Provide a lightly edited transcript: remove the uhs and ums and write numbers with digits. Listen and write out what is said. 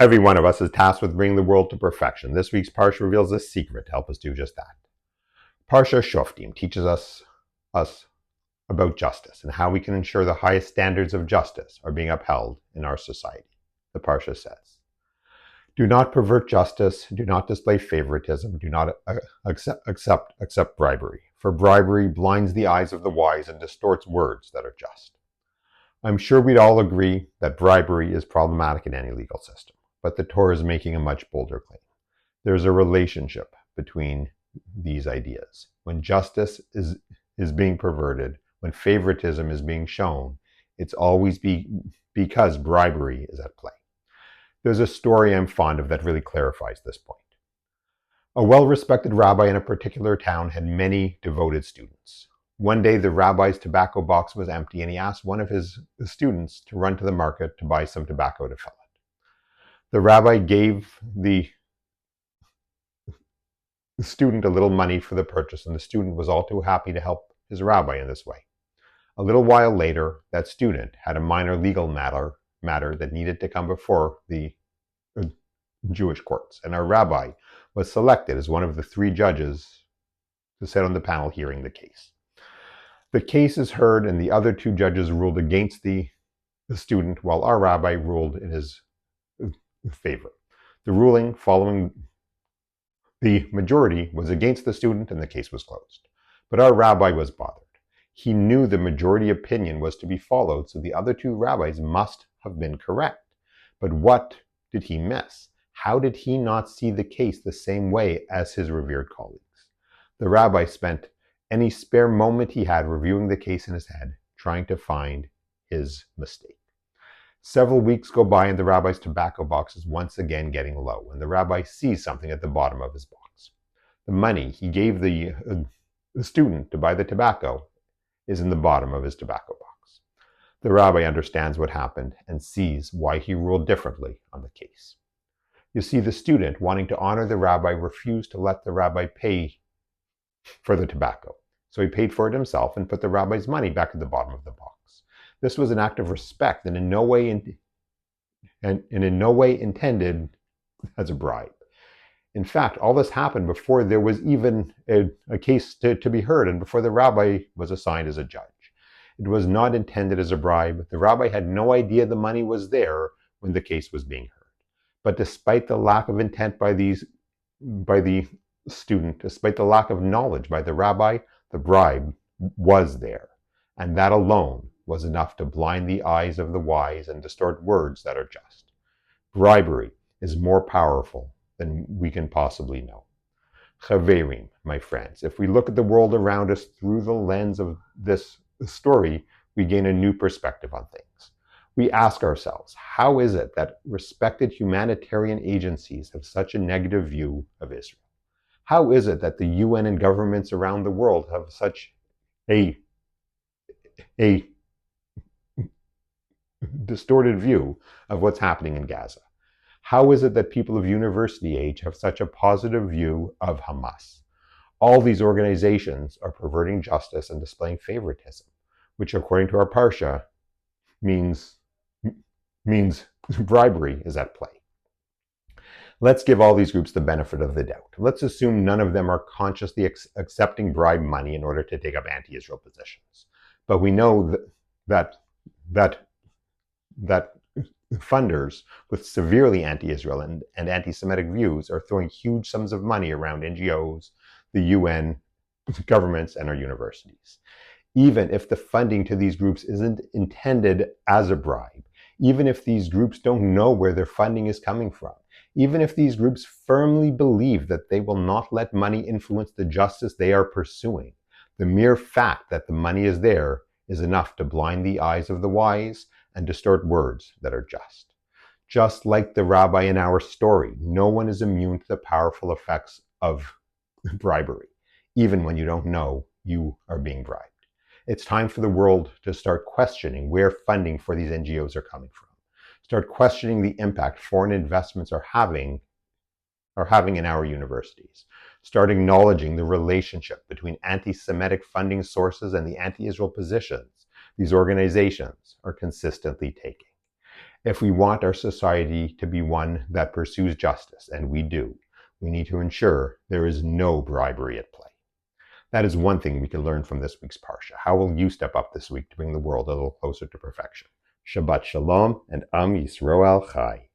Every one of us is tasked with bringing the world to perfection. This week's Parashah reveals a secret to help us do just that. Parashah Shoftim teaches us about justice and how we can ensure the highest standards of justice are being upheld in our society. The Parashah says, do not pervert justice, do not display favoritism, do not accept bribery, for bribery blinds the eyes of the wise and distorts words that are just. I'm sure we'd all agree that bribery is problematic in any legal system, but the Torah is making a much bolder claim. There's a relationship between these ideas. When justice is being perverted, when favoritism is being shown, it's always because bribery is at play. There's a story I'm fond of that really clarifies this point. A well-respected rabbi in a particular town had many devoted students. One day, the rabbi's tobacco box was empty, and he asked one of his students to run to the market to buy some tobacco to fill it. The rabbi gave the student a little money for the purchase, and the student was all too happy to help his rabbi in this way. A little while later, that student had a minor legal matter that needed to come before the Jewish courts, and our rabbi was selected as one of the 3 judges to sit on the panel hearing the case. The case is heard, and the other 2 judges ruled against the student, while our rabbi ruled in his favor. The ruling following the majority was against the student, and the case was closed. But our rabbi was bothered. He knew the majority opinion was to be followed, so the other 2 rabbis must have been correct. But what did he miss? How did he not see the case the same way as his revered colleagues? The rabbi spent any spare moment he had reviewing the case in his head, trying to find his mistake. Several weeks go by, and the rabbi's tobacco box is once again getting low, and the rabbi sees something at the bottom of his box. The money he gave the student to buy the tobacco is in the bottom of his tobacco box. The rabbi understands what happened and sees why he ruled differently on the case. You see, the student, wanting to honor the rabbi, refused to let the rabbi pay for the tobacco. So he paid for it himself and put the rabbi's money back at the bottom of the box. This was an act of respect and in no way intended as a bribe. In fact, all this happened before there was even a case to be heard and before the rabbi was assigned as a judge. It was not intended as a bribe. The rabbi had no idea the money was there when the case was being heard. But despite the lack of intent by the student, despite the lack of knowledge by the rabbi, the bribe was there. And that alone was enough to blind the eyes of the wise and distort words that are just. Bribery is more powerful than we can possibly know. Chaverim, my friends, if we look at the world around us through the lens of this story, we gain a new perspective on things. We ask ourselves, how is it that respected humanitarian agencies have such a negative view of Israel? How is it that the UN and governments around the world have such a distorted view of what's happening in Gaza? How is it that people of university age have such a positive view of Hamas? All these organizations are perverting justice and displaying favoritism, which according to our Parashah means bribery is at play. Let's give all these groups the benefit of the doubt. Let's assume none of them are consciously accepting bribe money in order to take up anti-Israel positions. But we know that funders with severely anti-Israel and anti-Semitic views are throwing huge sums of money around NGOs, the UN, governments, and our universities. Even if the funding to these groups isn't intended as a bribe, even if these groups don't know where their funding is coming from, even if these groups firmly believe that they will not let money influence the justice they are pursuing, the mere fact that the money is there is enough to blind the eyes of the wise and distort words that are just. Just like the rabbi in our story, no one is immune to the powerful effects of bribery, even when you don't know you are being bribed. It's time for the world to start questioning where funding for these NGOs are coming from. Start questioning the impact foreign investments are having in our universities. Start acknowledging the relationship between anti-Semitic funding sources and the anti-Israel positions these organizations are consistently taking. If we want our society to be one that pursues justice, and we do, we need to ensure there is no bribery at play. That is one thing we can learn from this week's Parsha. How will you step up this week to bring the world a little closer to perfection? Shabbat Shalom and Am Yisroel Chai.